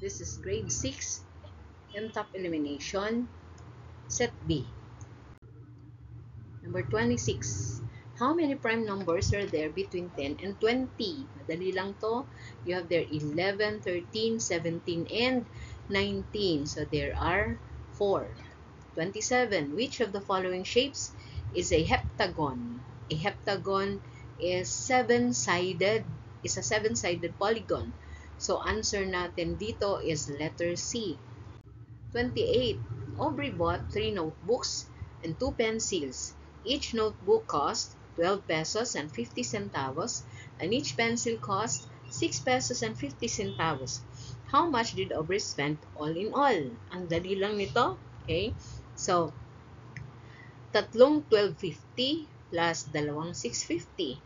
This is grade 6, MTOP elimination, set B. Number 26. How many prime numbers are there between 10 and 20? Madali lang to. You have there 11, 13, 17, and 19. So there are 4. 27. Which of the following shapes is a heptagon? A heptagon is a seven-sided polygon. So answer natin dito is letter C. 28. Aubrey bought 3 notebooks and 2 pencils. Each notebook cost 12 pesos and 50 centavos, and each pencil cost 6 pesos and 50 centavos. How much did Aubrey spend all in all? Ang dali lang nito. Okay? So, tatlong 12.50 plus dalawang 6.50.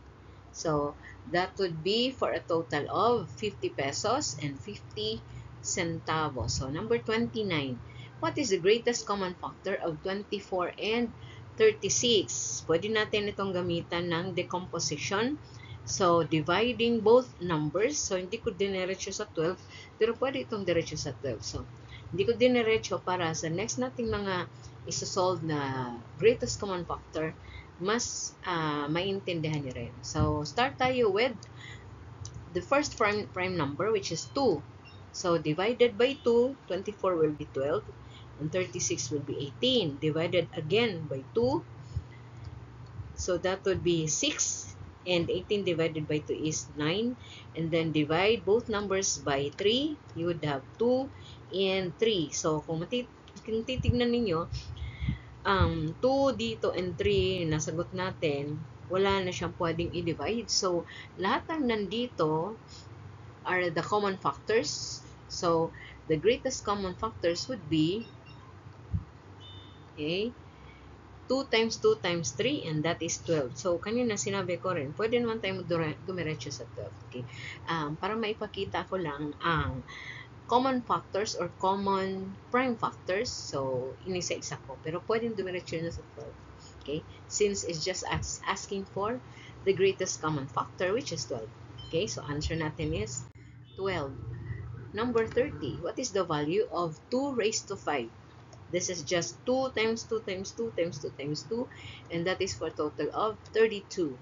So, that would be for a total of 50 pesos and 50 centavos. So, number 29. What is the greatest common factor of 24 and 36? Pwede natin itong gamitan ng decomposition. So, dividing both numbers. So, hindi ko diniretso sa 12, pero pwede itong diretso sa 12. So, hindi ko diniretso para sa next nating mga isosolve na greatest common factor, mas maintindihan nyo rin. So, start tayo with the first prime number, which is 2. So, divided by 2, 24 will be 12, and 36 will be 18. Divided again by 2, so that would be 6, and 18 divided by 2 is 9. And then divide both numbers by 3, you would have 2 and 3. So, kung titignan ninyo, 2 dito and 3 nasagot natin, wala na siyang pwedeng i-divide. So, lahat ng nandito are the common factors. So, the greatest common factors would be, okay, 2 times 2 times 3, and that is 12. So, kanina sinabi ko rin, pwede naman tayo dumiretso sa 12. Okay? Para maipakita ko lang ang common factors or common prime factors. So, inisa-isa ko. Pero pwedeng dumiretso na sa 12. Okay? Since it's just asking for the greatest common factor, which is 12. Okay? So, answer natin is 12. Number 30. What is the value of 2 raised to 5? This is just 2 times 2 times 2 times 2 times 2. And that is for a total of 32.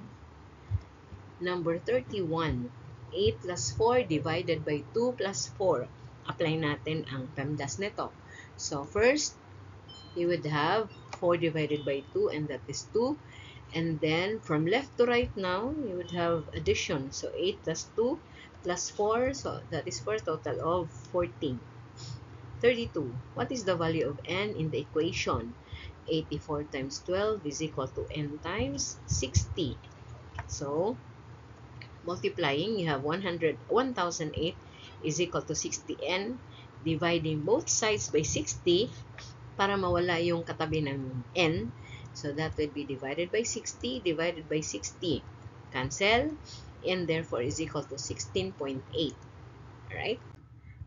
Number 31. 8 plus 4 divided by 2 plus 4. Apply natin ang PEMDAS nito. So, first, you would have 4 divided by 2, and that is 2. And then, from left to right now, you would have addition. So, 8 plus 2 plus 4. So, that is for a total of 14. 32. What is the value of n in the equation? 84 times 12 is equal to n times 60. So, multiplying, you have 1008 is equal to 60n. Dividing both sides by 60 para mawala yung katabi ng n. So, that will be divided by 60, divided by 60. Cancel. And therefore is equal to 16.8. Alright?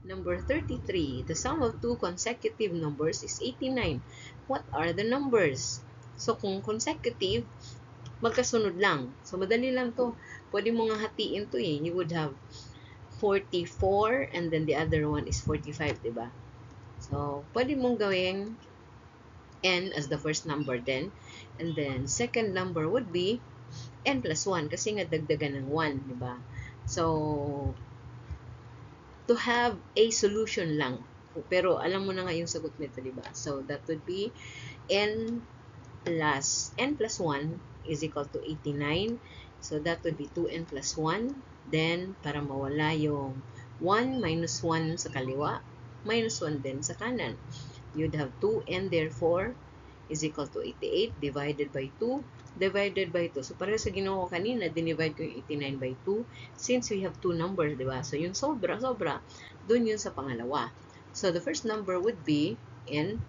Number 33. The sum of two consecutive numbers is 89. What are the numbers? So, kung consecutive, magkasunod lang. So, madali lang to. Pwede mo nga hatiin to eh. You would have 44 and then the other one is 45, diba? So, pwede mong gawing n as the first number then. And then, second number would be n plus 1 kasi nga dagdagan ng 1, diba? So, to have a solution lang. Pero alam mo na nga yung sagot nito, diba? So, that would be n plus 1 is equal to 89. So, that would be 2n plus 1. Then, para mawala yung 1 minus 1 sa kaliwa, minus 1 din sa kanan. You'd have 2n therefore is equal to 88 divided by 2 divided by 2. So, para sa ginawa ko kanina, dinivide ko yung 89 by 2 since we have two numbers, diba? So, yung sobra, dun yun sa pangalawa. So, the first number would be n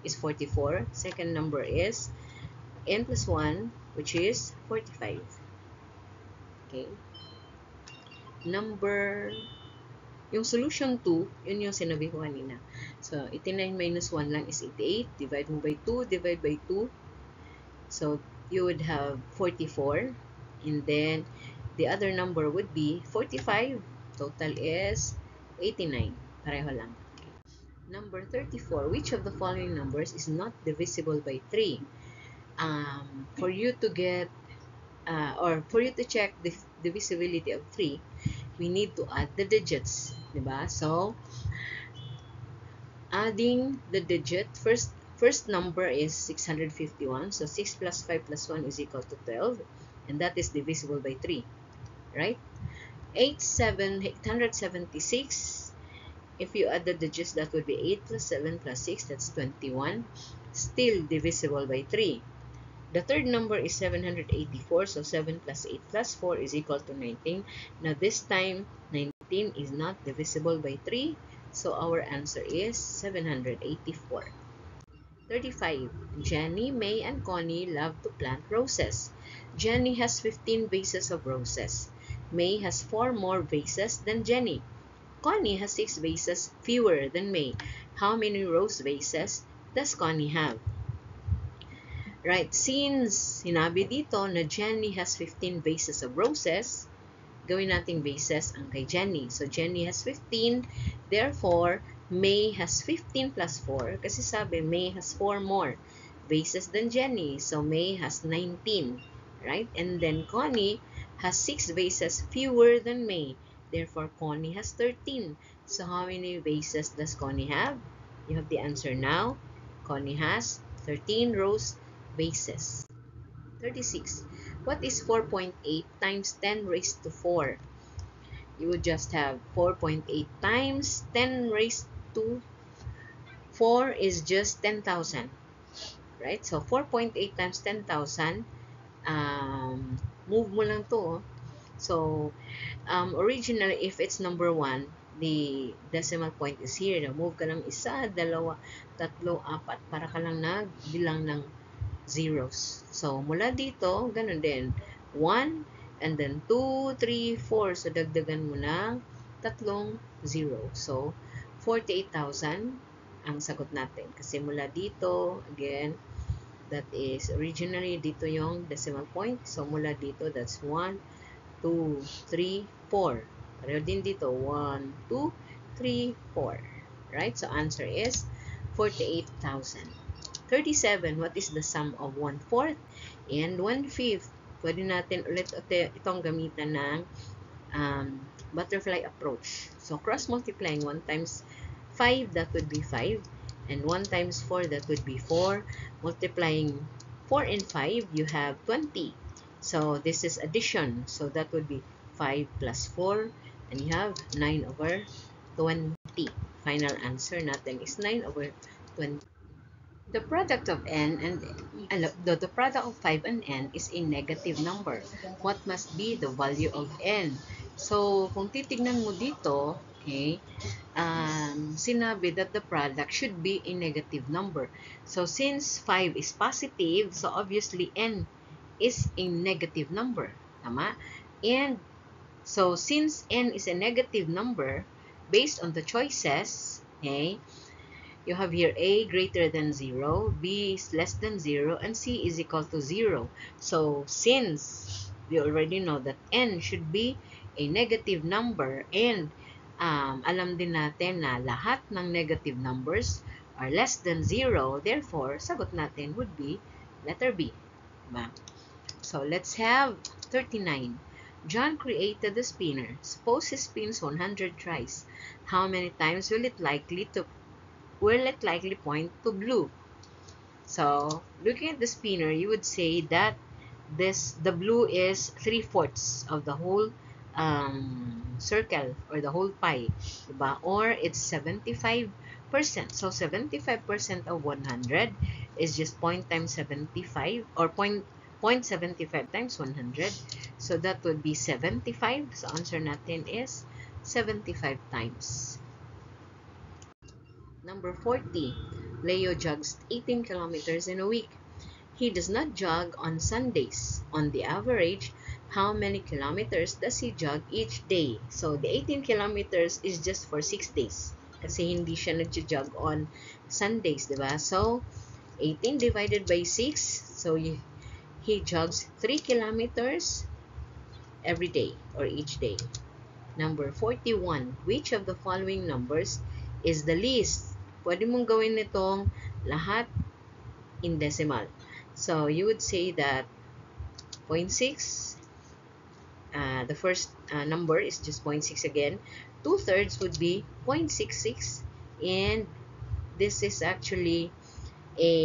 is 44. Second number is n plus 1, which is 45. Okay? Yung solution 2, yun yung sinabi ko kanina. So, 89 minus 1 lang is 88. Divide mo by 2, divide by 2. So, you would have 44. And then, the other number would be 45. Total is 89. Pareho lang. Okay. Number 34, which of the following numbers is not divisible by 3? For you to get, or for you to check the divisibility of 3, we need to add the digits, diba? So, adding the digit, first number is 651, so 6 plus 5 plus 1 is equal to 12, and that is divisible by 3, right? 876, if you add the digits, that would be 8 plus 7 plus 6, that's 21, still divisible by 3. The third number is 784, so 7 plus 8 plus 4 is equal to 19. Now this time, 19 is not divisible by 3, so our answer is 784. 35. Jenny, May, and Connie love to plant roses. Jenny has 15 vases of roses. May has 4 more vases than Jenny. Connie has 6 vases fewer than May. How many rose vases does Connie have? Right, since sinabi dito na Jenny has 15 vases of roses, gawin nating vases ang kay Jenny. So, Jenny has 15, therefore, May has 15 plus 4, kasi sabi May has 4 more vases than Jenny. So, May has 19, right? And then, Connie has 6 vases fewer than May. Therefore, Connie has 13. So, how many vases does Connie have? You have the answer now. Connie has 13 rose vases. 36. What is 4.8 times 10 raised to 4? You would just have 4.8 times 10 raised to 4 is just 10,000. Right? So, 4.8 times 10,000, move mo lang to. So, originally, if it's number 1, the decimal point is here. Move ka lang isa, dalawa, tatlo, apat, para ka lang nagbilang ng zeros. So, mula dito, ganun din. 1, and then 2, 3, 4. So, dagdagan mo ng tatlong 0. So, 48,000 ang sagot natin. Kasi mula dito, again, that is originally dito yung decimal point. So, mula dito, that's 1, 2, 3, 4. Pareho din dito, 1, 2, 3, 4. Right? So, answer is 48,000. 37, what is the sum of 1/4 and 1/5? Pwede natin ulit itong gamitan ng butterfly approach. So, cross-multiplying 1 times 5, that would be 5. And 1 times 4, that would be 4. Multiplying 4 and 5, you have 20. So, this is addition. So, that would be 5 plus 4. And you have 9 over 20. Final answer natin is 9 over 20. The product of n and the product of 5 and n is a negative number. What must be the value of n? So, kung titignan mo dito, okay, sinabi that the product should be a negative number. So, since 5 is positive, so obviously n is a negative number. Tama? And, so, since n is a negative number, based on the choices, okay, you have here A greater than 0, B is less than 0, and C is equal to 0. So, since we already know that n should be a negative number, and alam din natin na lahat ng negative numbers are less than 0, therefore, sagot natin would be letter B. Diba? So, let's have 39. John created the spinner. Suppose he spins 100 tries. How many times will it likely point to blue? So, looking at the spinner, you would say that the blue is 3/4 of the whole circle or the whole pie, diba? Or it's 75%. So, 75% of 100 is just 0.75 or 0.75 times 100. So, that would be 75. So, answer natin is 75 times. Number 40. Leo jogs 18 kilometers in a week. He does not jog on Sundays. On the average, how many kilometers does he jog each day? So, the 18 kilometers is just for 6 days. Kasi hindi siya nag-jog on Sundays, diba? So, 18 divided by 6. So, he jogs 3 kilometers every day or each day. Number 41. Which of the following numbers is the least. Pwede mong gawin nitong lahat in decimal. So, you would say that 0.6, the first number is just 0.6 again. 2/3 would be 0.66, and this is actually a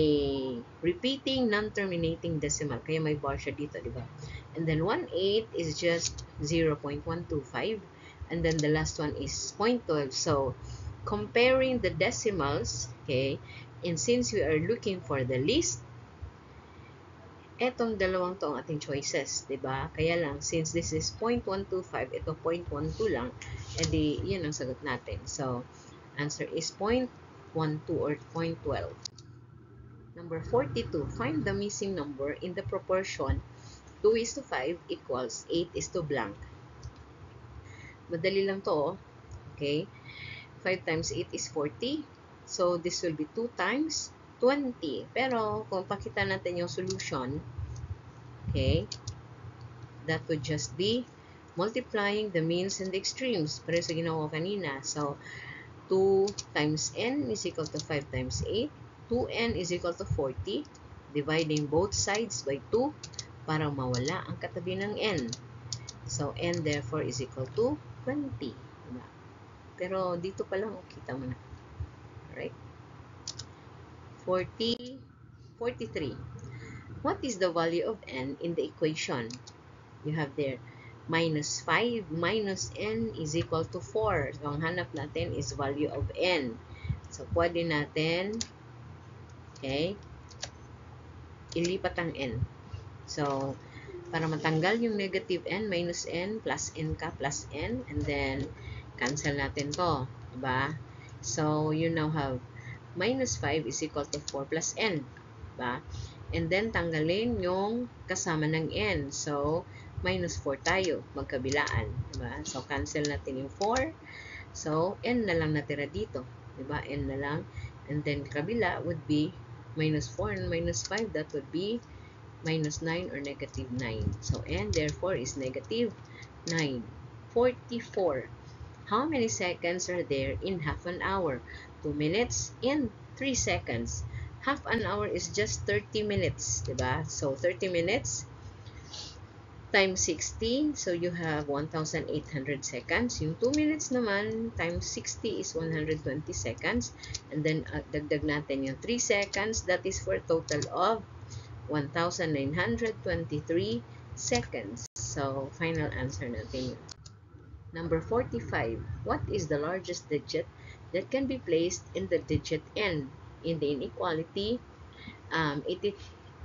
repeating non-terminating decimal. Kaya may bar siya dito, di ba? And then 1/8 is just 0.125. And then the last one is 0.12. So, comparing the decimals, okay, and since we are looking for the least, etong dalawang to ang ating choices, di ba? Kaya lang, since this is 0.125, ito 0.12 lang, edi yun ang sagot natin. So, answer is 0.12 or 0.12. Number 42, find the missing number in the proportion 2:5 equals 8 blank. Madali lang to, oh. Okay? 5 times 8 is 40. So, this will be 2 times 20. Pero, kung pakita natin yung solution, okay, that would just be multiplying the means and the extremes. Pero sa ginawa ko kanina. So, 2 times n is equal to 5 times 8. 2n is equal to 40. Dividing both sides by 2 para mawala ang katabi ng n. So, n therefore is equal to 20. Diba? Pero dito pa lang, kita mo na. Alright? 43. What is the value of n in the equation? You have there, minus 5 minus n is equal to 4. So, ang hanap natin is value of n. So, pwede natin, okay, ilipat ang n. So, para matanggal yung negative n, minus n, plus n ka, plus n, and then, cancel natin to. Diba? So, you now have minus 5 is equal to 4 plus n. Diba? And then, tanggalin yung kasama ng n. So, minus 4 tayo, magkabilaan. Diba? So, cancel natin yung 4. So, n na lang natira dito. Diba? N na lang. And then, kabila would be minus 4 and minus 5. That would be minus 9 or negative 9. So, n therefore is negative 9. 44. How many seconds are there in half an hour? 2 minutes and 3 seconds. Half an hour is just 30 minutes. Diba? So, 30 minutes times 60. So, you have 1,800 seconds. Yung 2 minutes naman times 60 is 120 seconds. And then, dagdag natin yung 3 seconds. That is for a total of 1,923 seconds. So, final answer natin yun. Number 45. What is the largest digit that can be placed in the digit n? In the inequality, it is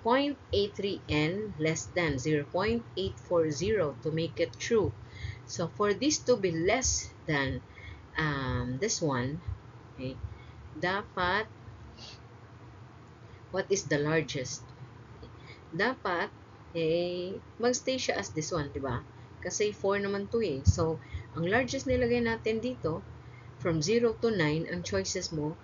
0.83n less than 0.840 to make it true. So, for this to be less than this one, okay, dapat, what is the largest? Dapat, magstay siya as this one, diba? Kasi 4 naman to eh. So, ang largest nilagay natin dito, from 0 to 9, ang choices mo,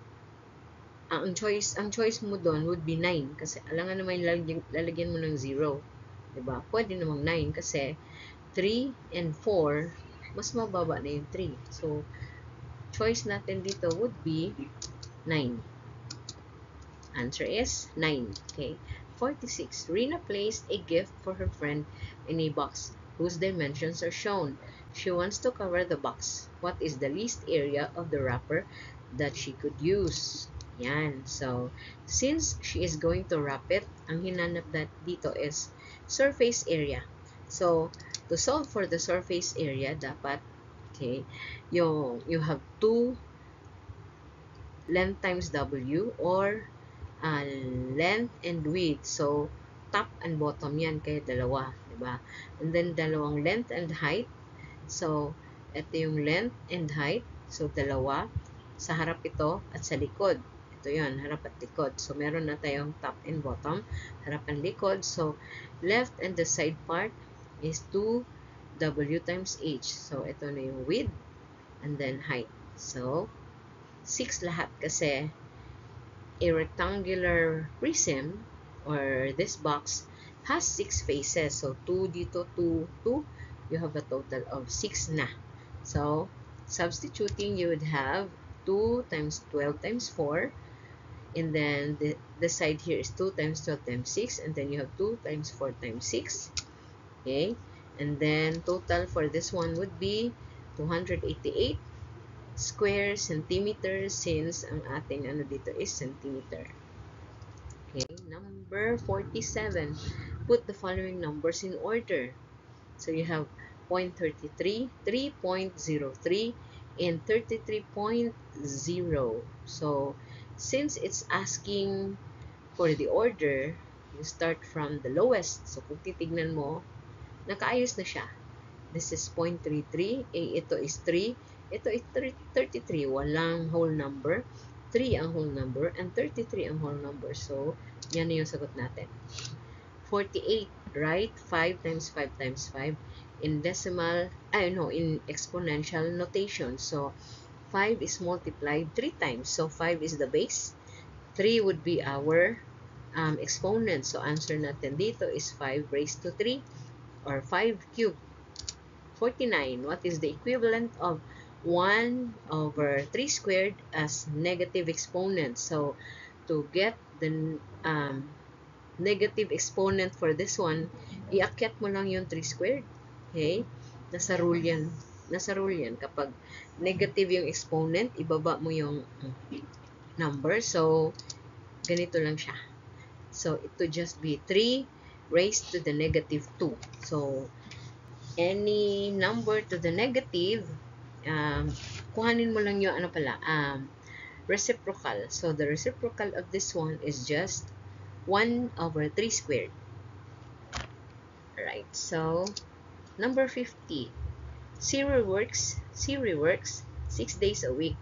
ang choice mo doon would be 9. Kasi alangan naman lalagyan mo ng 0. Diba? Pwede namang 9 kasi 3 and 4, mas mababa na yung 3. So, choice natin dito would be 9. Answer is 9. Okay. 46. Rina placed a gift for her friend in a box whose dimensions are shown. She wants to cover the box. What is the least area of the wrapper that she could use? Yan. So, since she is going to wrap it, ang hinanap na dito is surface area. So, to solve for the surface area, dapat, okay, you have 2 length times W or length and width. So, top and bottom yan, kaya dalawa, diba? And then, dalawang length and height. So, ito yung length and height. So, dalawa. Sa harap ito at sa likod. Ito yun, harap at likod. So, meron na tayong top and bottom, harap and likod. So, left and the side part is 2W times H. So, ito na yung width and then height. So, 6 lahat kasi a rectangular prism or this box has 6 faces. So, 2 dito, 2, 2. You have a total of 6 na. So, substituting, you would have 2 times 12 times 4, and then the side here is 2 times 12 times 6, and then you have 2 times 4 times 6. Okay, and then total for this one would be 288 square centimeters, since ang ating ano dito is centimeter. Okay, number 47. Put the following numbers in order. So you have 0.33, 3.03, and 33.0. So since it's asking for the order, you start from the lowest. So kung titignan mo, nakaayos na siya. This is 0.33, ito is 3, ito is 33, walang whole number, 3 ang whole number, and 33 ang whole number. So, yan na yung sagot natin. 48, right? 5 times 5 times 5 in decimal, in exponential notation. So, 5 is multiplied 3 times. So, 5 is the base. 3 would be our exponent. So, answer natin dito is 5 raised to 3 or 5 cubed. 49. What is the equivalent of 1 over 3 squared as negative exponent? So, to get the negative exponent for this one, iakyat mo lang yung 3 squared. Okay? Nasa rule yan. Nasa rule yan. Kapag negative yung exponent, ibaba mo yung number. So, ganito lang siya. So, it would just be 3 raised to the negative 2. So, any number to the negative, kuhanin mo lang yung reciprocal. So, the reciprocal of this one is just 1 over 3 squared. Alright, so, number 50. Siri works 6 days a week.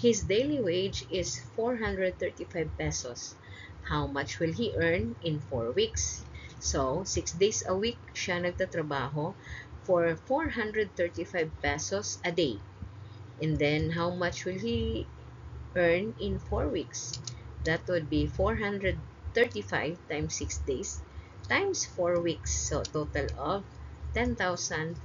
His daily wage is 435 pesos. How much will he earn in 4 weeks? So, 6 days a week siya nagtatrabaho for 435 pesos a day. And then, how much will he earn in 4 weeks? That would be 435 times 6 days times 4 weeks. So, total of 10,440.